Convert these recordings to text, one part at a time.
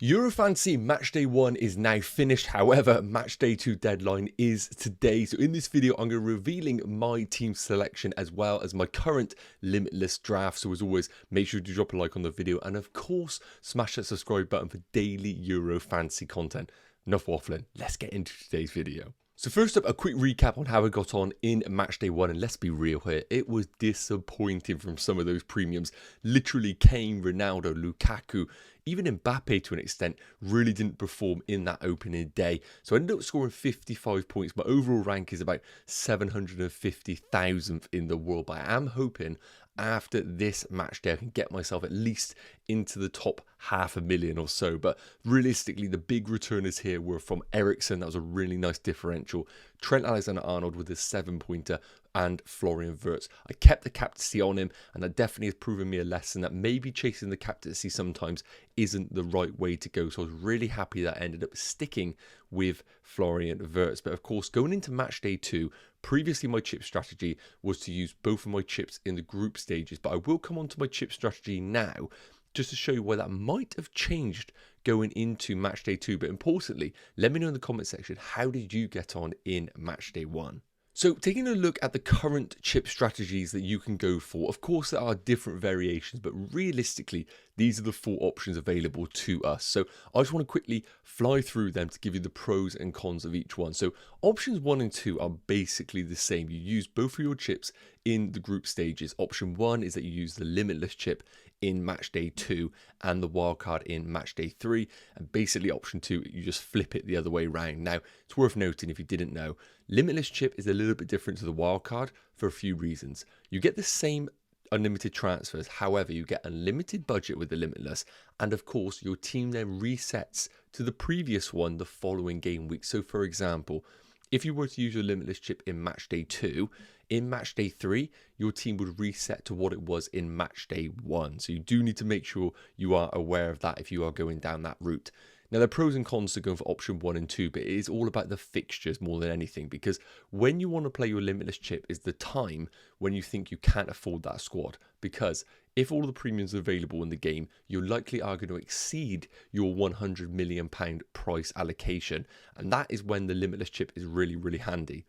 Eurofantasy match day 1 is now finished. However, match day 2 deadline is today. So in this video, I'm going to be revealing my team selection as well as my current limitless draft. So as always, make sure to drop a like on the video and of course, smash that subscribe button for daily Eurofantasy content. Enough waffling, let's get into today's video. So first up, a quick recap on how I got on in match day 1, and let's be real here, it was disappointing from some of those premiums. Literally Kane, Ronaldo, Lukaku, even Mbappe to an extent really didn't perform in that opening day. So I ended up scoring 55 points. My overall rank is about 750,000th in the world, but I am hoping after this match day I can get myself at least into the top 500,000 or so. But realistically, the big returners here were from Eriksen. That was a really nice differential. Trent Alexander-Arnold with a 7-pointer and Florian Wirtz. I kept the captaincy on him, and that definitely has proven me a lesson that maybe chasing the captaincy sometimes isn't the right way to go. So I was really happy that I ended up sticking with Florian Wirtz. But of course, going into match day 2, previously my chip strategy was to use both of my chips in the group stages, but I will come on to my chip strategy now just to show you why that might have changed going into match day 2. But importantly, let me know in the comment section, how did you get on in match day 1? So taking a look at the current chip strategies that you can go for, of course there are different variations, but realistically these are the 4 options available to us. So I just want to quickly fly through them to give you the pros and cons of each one. So options 1 and 2 are basically the same. You use both of your chips in the group stages. Option 1 is that you use the limitless chip in match day 2 and the wildcard in match day 3, and basically option 2 you just flip it the other way around. Now it's worth noting, if you didn't know, limitless chip is a little bit different to the wildcard for a few reasons. You get the same unlimited transfers, however you get unlimited budget with the limitless, and of course your team then resets to the previous one the following game week. So for example, if you were to use your limitless chip in match day 2, in match day 3, your team would reset to what it was in match day 1. So you do need to make sure you are aware of that if you are going down that route. Now, there are pros and cons to going for option 1 and 2, but it is all about the fixtures more than anything, because when you want to play your limitless chip is the time when you think you can't afford that squad, because if all of the premiums are available in the game, you likely are going to exceed your £100 million price allocation, and that is when the limitless chip is really, really handy.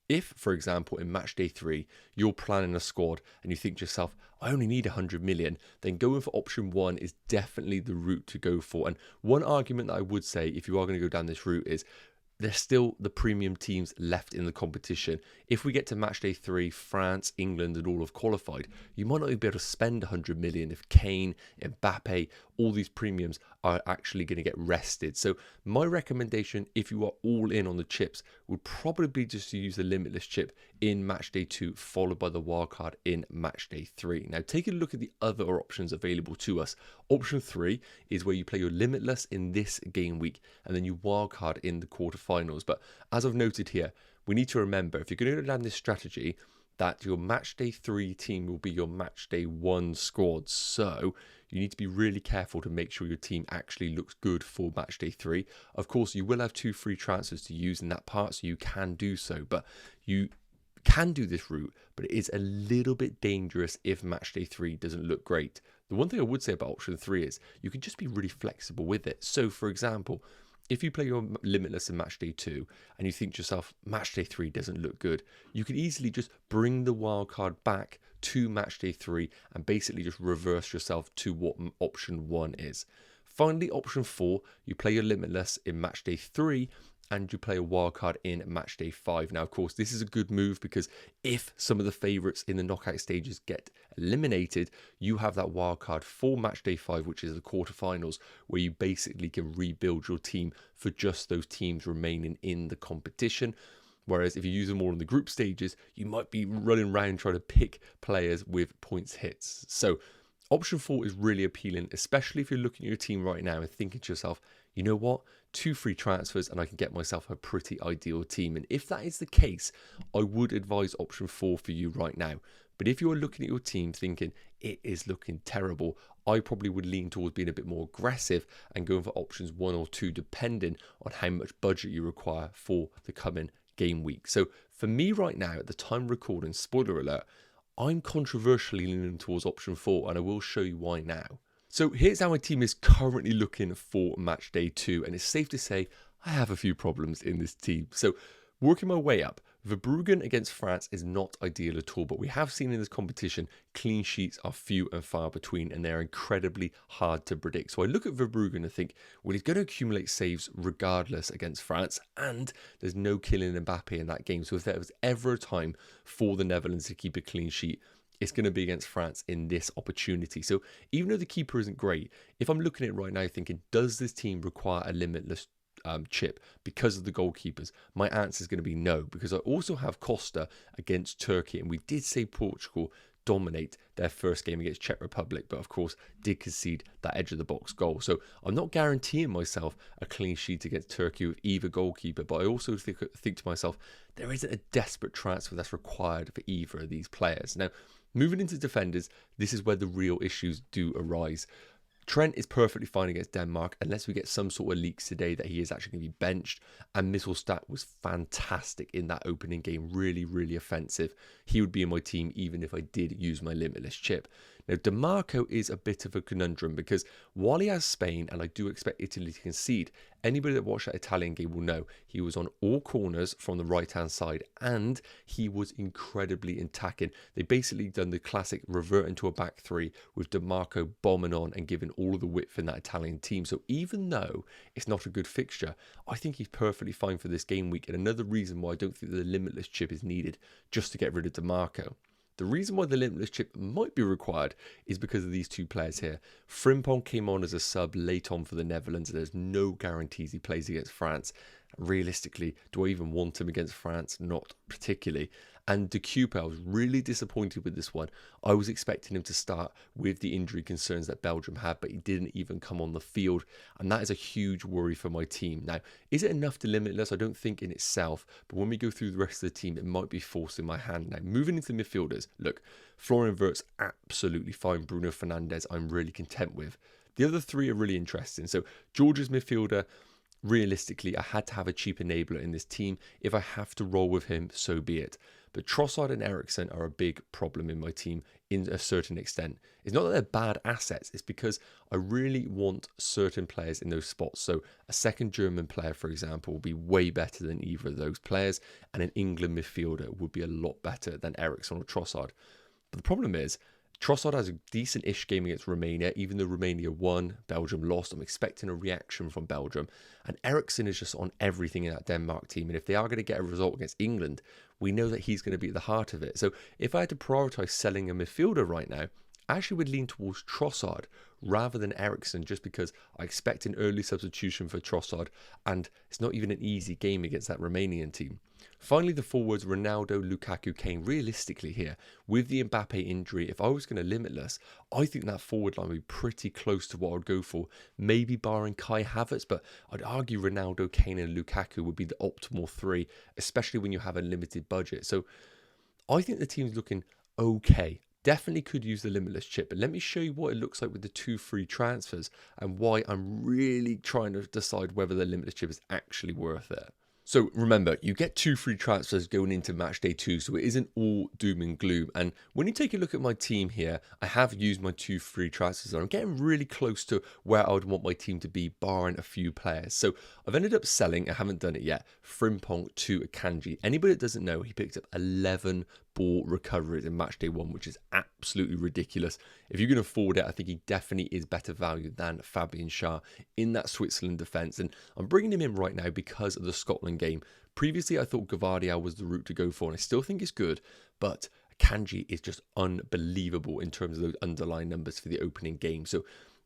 If, for example, in match day 3, you're planning a squad and you think to yourself, I only need 100 million, then going for option 1 is definitely the route to go for. And one argument that I would say, if you are going to go down this route, is there's still the premium teams left in the competition. If we get to match day 3, France, England and all have qualified, you might not even be able to spend 100 million if Kane, Mbappe, all these premiums are actually going to get rested. So my recommendation, if you are all in on the chips, would probably be just to use the limitless chip in match day 2, followed by the wildcard in match day 3. Now taking a look at the other options available to us, option 3 is where you play your limitless in this game week and then you wildcard in the quarterfinals. But as I've noted here, we need to remember, if you're going to land this strategy, that your match day 3 team will be your match day 1 squad. So you need to be really careful to make sure your team actually looks good for match day 3. Of course, you will have 2 free transfers to use in that part, so you can do so, but you can do this route, but it is a little bit dangerous if match day 3 doesn't look great. The one thing I would say about option 3 is you can just be really flexible with it. So for example, if you play your limitless in match day 2 and you think to yourself, match day 3 doesn't look good, you can easily just bring the wildcard back to match day 3 and basically just reverse yourself to what option 1 is. Finally, option 4, you play your limitless in match day 3 and you play a wildcard in match day 5. Now, of course, this is a good move because if some of the favourites in the knockout stages get eliminated, you have that wildcard for match day 5, which is the quarterfinals, where you basically can rebuild your team for just those teams remaining in the competition. Whereas if you use them all in the group stages, you might be running around trying to pick players with points hits. So option 4 is really appealing, especially if you're looking at your team right now and thinking to yourself, you know what, 2 free transfers and I can get myself a pretty ideal team. And if that is the case, I would advise option 4 for you right now. But if you're looking at your team thinking it is looking terrible, I probably would lean towards being a bit more aggressive and going for options 1 or 2, depending on how much budget you require for the coming game week. So for me right now, at the time of recording, spoiler alert, I'm controversially leaning towards option 4, and I will show you why now. So here's how my team is currently looking for match day 2, and it's safe to say I have a few problems in this team. So working my way up, Verbruggen against France is not ideal at all, but we have seen in this competition clean sheets are few and far between, and they're incredibly hard to predict. So I look at Verbruggen and think, well, he's going to accumulate saves regardless against France, and there's no killing Mbappe in that game. So if there was ever a time for the Netherlands to keep a clean sheet, it's going to be against France in this opportunity. So even though the keeper isn't great, if I'm looking at it right now thinking, does this team require a limitless chip because of the goalkeepers? My answer is going to be no, because I also have Costa against Turkey, and we did say Portugal dominate their first game against Czech Republic, but of course did concede that edge of the box goal. So I'm not guaranteeing myself a clean sheet against Turkey with either goalkeeper, but I also think to myself, there isn't a desperate transfer that's required for either of these players. Now, moving into defenders, this is where the real issues do arise. Trent is perfectly fine against Denmark unless we get some sort of leaks today that he is actually going to be benched. And Mittelstadt was fantastic in that opening game, really, really offensive. He would be in my team even if I did use my limitless chip. Now, DiMarco is a bit of a conundrum because while he has Spain, and I do expect Italy to concede, anybody that watched that Italian game will know he was on all corners from the right-hand side and he was incredibly attacking. They basically done the classic revert into a back three with DiMarco bombing on and giving all of the width in that Italian team. So even though it's not a good fixture, I think he's perfectly fine for this game week, and another reason why I don't think the limitless chip is needed just to get rid of DiMarco. The reason why the limitless chip might be required is because of these two players here. Frimpong came on as a sub late on for the Netherlands, and there's no guarantees he plays against France. Realistically, do I even want him against France? Not particularly. And De Cuyper, I was really disappointed with this one. I was expecting him to start with the injury concerns that Belgium had, but he didn't even come on the field. And that is a huge worry for my team. Now, is it enough to limitless? I don't think in itself. But when we go through the rest of the team, it might be forcing my hand. Now, moving into midfielders, look, Florian Wirtz, absolutely fine. Bruno Fernandes, I'm really content with. The other three are really interesting. So, Georgia's midfielder, realistically, I had to have a cheap enabler in this team. If I have to roll with him, so be it. But Trossard and Eriksen are a big problem in my team in a certain extent. It's not that they're bad assets, it's because I really want certain players in those spots. So a second German player, for example, will be way better than either of those players, and an England midfielder would be a lot better than Eriksen or Trossard. But the problem is, Trossard has a decent-ish game against Romania, even though Romania won, Belgium lost. I'm expecting a reaction from Belgium. And Eriksen is just on everything in that Denmark team. And if they are going to get a result against England, we know that he's going to be at the heart of it. So if I had to prioritise selling a midfielder right now, I actually would lean towards Trossard rather than Eriksen, just because I expect an early substitution for Trossard, and it's not even an easy game against that Romanian team. Finally, the forwards Ronaldo, Lukaku, Kane. Realistically here, with the Mbappe injury, if I was going to limitless, I think that forward line would be pretty close to what I'd go for. Maybe barring Kai Havertz, but I'd argue Ronaldo, Kane and Lukaku would be the optimal three, especially when you have a limited budget. So I think the team's looking okay. Definitely could use the limitless chip, but let me show you what it looks like with the 2 free transfers and why I'm really trying to decide whether the limitless chip is actually worth it. So remember, you get 2 free transfers going into match day 2, so it isn't all doom and gloom. And when you take a look at my team here, I have used my 2 free transfers, and I'm getting really close to where I would want my team to be, barring a few players. So I've ended up selling, I haven't done it yet, Frimpong to Akanji. Anybody that doesn't know, he picked up 11 ball recoveries in match day 1, which is absolutely ridiculous. If you can afford it, I think he definitely is better value than Fabian Schär in that Switzerland defence. And I'm bringing him in right now because of the Scotland game. Previously, I thought Gvardiol was the route to go for, and I still think it's good, but Akanji is just unbelievable in terms of those underlying numbers for the opening game. So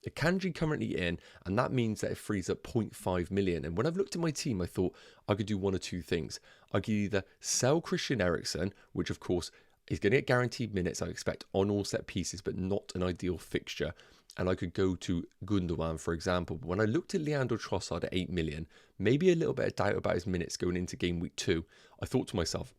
Akanji currently in, and that means that it frees up 0.5 million. And when I've looked at my team, I thought I could do one or two things. I could either sell Christian Eriksen, which of course is going to get guaranteed minutes, I expect, on all set pieces, but not an ideal fixture. And I could go to Gundogan, for example. But when I looked at Leandro Trossard at 8 million, maybe a little bit of doubt about his minutes going into game week 2, I thought to myself,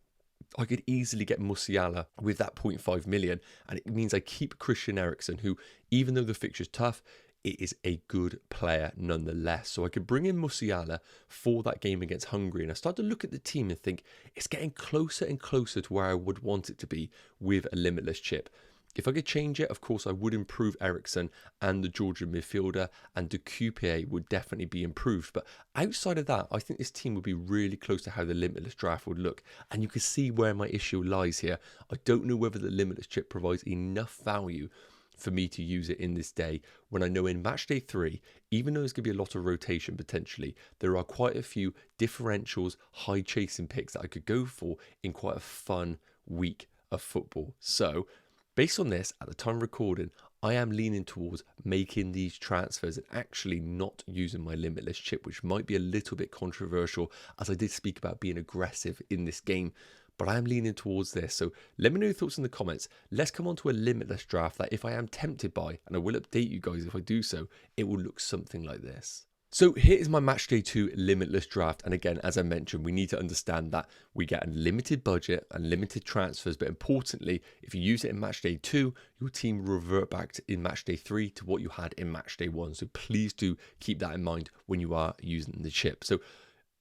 I could easily get Musiala with that 0.5 million, and it means I keep Christian Eriksen, who, even though the fixture's tough, it is a good player nonetheless. So I could bring in Musiala for that game against Hungary, and I start to look at the team and think it's getting closer and closer to where I would want it to be with a limitless chip. If I could change it, of course, I would improve Ericsson and the Georgian midfielder, and the QPA would definitely be improved. But outside of that, I think this team would be really close to how the Limitless draft would look. And you can see where my issue lies here. I don't know whether the Limitless chip provides enough value for me to use it in this day, when I know in match day 3, even though there's going to be a lot of rotation potentially, there are quite a few differentials, high chasing picks that I could go for in quite a fun week of football. So based on this, at the time of recording, I am leaning towards making these transfers and actually not using my Limitless chip, which might be a little bit controversial, as I did speak about being aggressive in this game. But I am leaning towards this. So let me know your thoughts in the comments. Let's come on to a Limitless draft that if I am tempted by, and I will update you guys if I do so, it will look something like this. So here is my match day 2 Limitless draft. And again, as I mentioned, we need to understand that we get a limited budget and limited transfers. But importantly, if you use it in match day 2, your team will revert back in match day 3 to what you had in match day 1. So please do keep that in mind when you are using the chip. So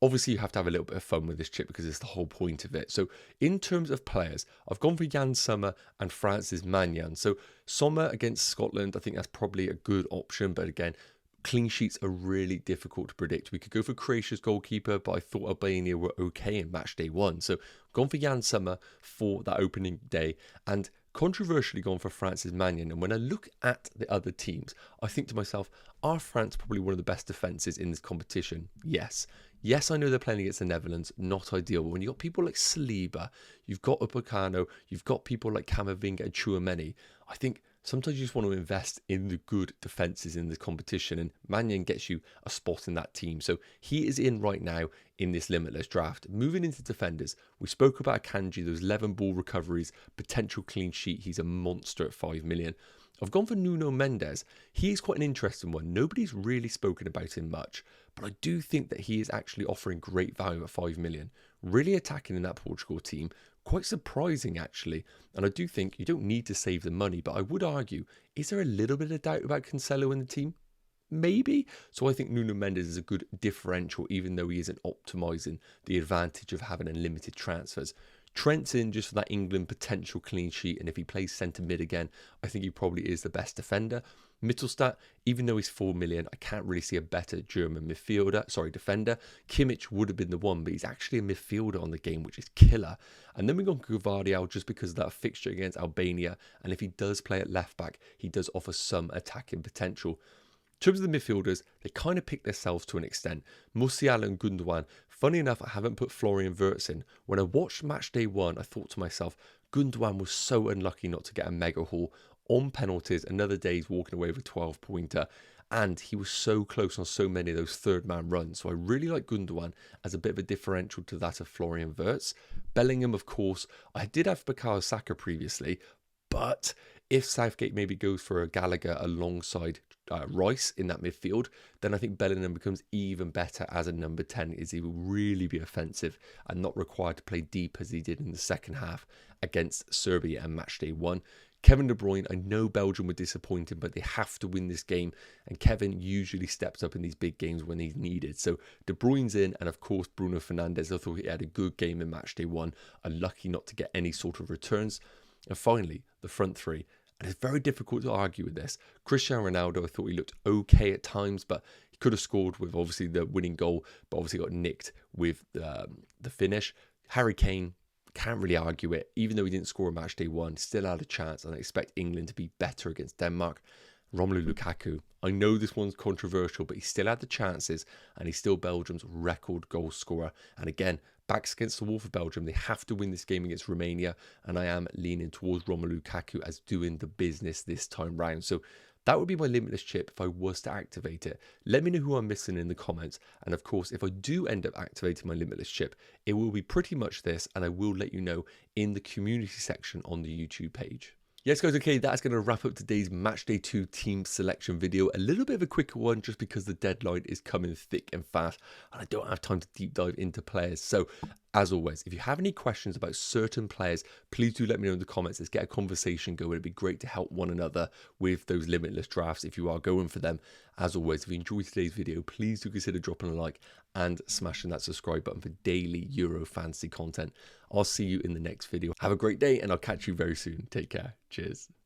obviously, you have to have a little bit of fun with this chip because it's the whole point of it. So in terms of players, I've gone for Jan Sommer and Francis Magnan. So Sommer against Scotland, I think that's probably a good option. But again, clean sheets are really difficult to predict. We could go for Croatia's goalkeeper, but I thought Albania were okay in match day 1. So gone for Jan Sommer for that opening day, and controversially gone for Francis Magnan. And when I look at the other teams, I think to myself, are France probably one of the best defences in this competition? Yes. Yes, I know they're playing against the Netherlands, not ideal. But when you've got people like Saliba, you've got Upamecano, you've got people like Camavinga and Tchouaméni, I think sometimes you just want to invest in the good defences in the competition, and Magnan gets you a spot in that team. So he is in right now in this Limitless draft. Moving into defenders, we spoke about Akanji, those 11 ball recoveries, potential clean sheet. He's a monster at 5 million. I've gone for Nuno Mendes. He is quite an interesting one. Nobody's really spoken about him much, but I do think that he is actually offering great value at 5 million. Really attacking in that Portugal team. Quite surprising, actually. And I do think you don't need to save the money, but I would argue, is there a little bit of doubt about Cancelo in the team? Maybe. So I think Nuno Mendes is a good differential, even though he isn't optimising the advantage of having unlimited transfers. Trent's in just for that England potential clean sheet, and if he plays centre mid again, I think he probably is the best defender. Mittelstadt, even though he's 4 million, I can't really see a better German defender. Kimmich would have been the one, but he's actually a midfielder on the game, which is killer. And then we go Gvardiol just because of that fixture against Albania, and if he does play at left back, he does offer some attacking potential. In terms of the midfielders, they kind of pick themselves to an extent. Musiala and Gundogan. Funny enough, I haven't put Florian Wirtz in. When I watched match day 1, I thought to myself, Gundogan was so unlucky not to get a mega haul on penalties. Another day he's walking away with a 12-pointer. And he was so close on so many of those third-man runs. So I really like Gundogan as a bit of a differential to that of Florian Wirtz. Bellingham, of course. I did have Bukayo Saka previously, but if Southgate maybe goes for a Gallagher alongside Rice in that midfield, then I think Bellingham becomes even better as a number 10, as he will really be offensive and not required to play deep as he did in the second half against Serbia and matchday 1. Kevin De Bruyne, I know Belgium were disappointed, but they have to win this game, and Kevin usually steps up in these big games when he's needed. So De Bruyne's in, and of course Bruno Fernandes. I thought he had a good game in matchday 1, unlucky not to get any sort of returns. And finally, the front three. And it's very difficult to argue with this. Cristiano Ronaldo, I thought he looked okay at times, but he could have scored with obviously the winning goal, but obviously got nicked with the finish. Harry Kane, can't really argue it. Even though he didn't score a match day 1, still had a chance, and I expect England to be better against Denmark. Romelu Lukaku, I know this one's controversial, but he still had the chances, and he's still Belgium's record goal scorer. And again, backs against the wall for Belgium. They have to win this game against Romania, and I am leaning towards Romelu Lukaku as doing the business this time round. So that would be my Limitless chip if I was to activate it. Let me know who I'm missing in the comments. And of course, if I do end up activating my Limitless chip, it will be pretty much this, and I will let you know in the community section on the YouTube page. Yes, guys, okay, that's going to wrap up today's Matchday 2 team selection video. A little bit of a quicker one just because the deadline is coming thick and fast, and I don't have time to deep dive into players. So, as always, if you have any questions about certain players, please do let me know in the comments. Let's get a conversation going. It'd be great to help one another with those Limitless drafts if you are going for them. As always, if you enjoyed today's video, please do consider dropping a like and smashing that subscribe button for daily Euro fantasy content. I'll see you in the next video. Have a great day, and I'll catch you very soon. Take care. Cheers.